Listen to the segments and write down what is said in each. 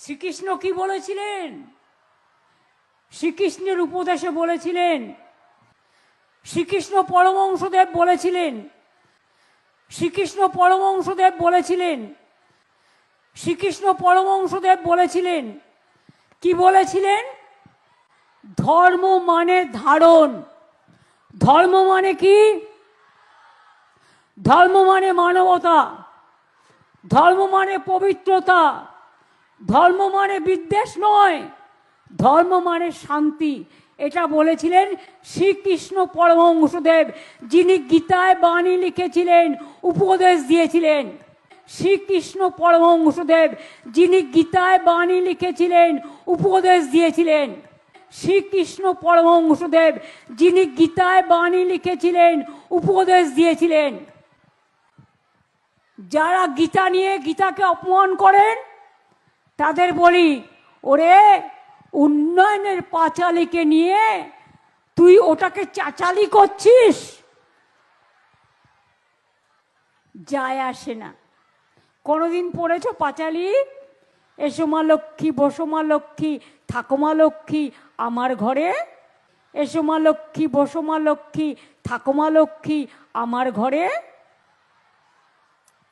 শ্রীকৃষ্ণ কি বলেছিলেন? শ্রীকৃষ্ণের উপদেশে বলেছিলেন, শ্রীকৃষ্ণ পরমহংসদেব বলেছিলেন, শ্রীকৃষ্ণ পরমহংসদেব বলেছিলেন, শ্রীকৃষ্ণ পরমহংসদেব বলেছিলেন, কি বলেছিলেন? ধর্ম মানে ধারণ। ধর্ম মানে কি? ধর্ম মানে মানবতা, ধর্ম মানে পবিত্রতা, ধর্ম মানে বিদ্বেষ নয়, ধর্ম মানে শান্তি। এটা বলেছিলেন শ্রীকৃষ্ণ পরমহংসদেব, যিনি গীতায় বাণী লিখেছিলেন, উপদেশ দিয়েছিলেন। শ্রীকৃষ্ণ পরমহংসদেব, যিনি গীতায় বাণী লিখেছিলেন, উপদেশ দিয়েছিলেন। শ্রীকৃষ্ণ পরমহংসদেব, যিনি গীতায় বাণী লিখেছিলেন, উপদেশ দিয়েছিলেন। যারা গীতা নিয়ে গীতাকে অপমান করেন তাদের বলি, ওরে উন্নয়নের পাঁচালীকে নিয়ে তুই ওটাকে চাচালি করছিস, যায় আসে না। কোনোদিন পড়েছ পাঁচালী? এসো মা লক্ষ্মী, বসো মা লক্ষ্মী, থাকো মা লক্ষ্মী আমার ঘরে। এসো মা লক্ষ্মী, বসো মা লক্ষ্মী, থাকো মা লক্ষ্মী আমার ঘরে।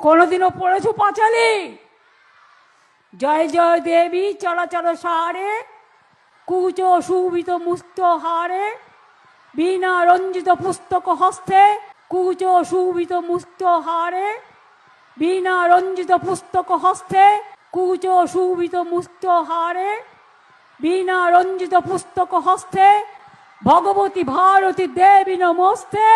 কোনোদিনও পড়েছ পাঁচালী? জয় জয় দেবী চরাচর সারে, কুচ শোভিত মুক্ত হারে, বীণা রঞ্জিত পুস্তক হস্তে, কুচ শোভিত মুক্ত হারে, বীণা রঞ্জিত পুস্তক হস্তে, কুচ শোভিত মুক্ত হারে, বীণা রঞ্জিত পুস্তক হস্তে, ভগবতী ভারতী দেবী নমস্তে।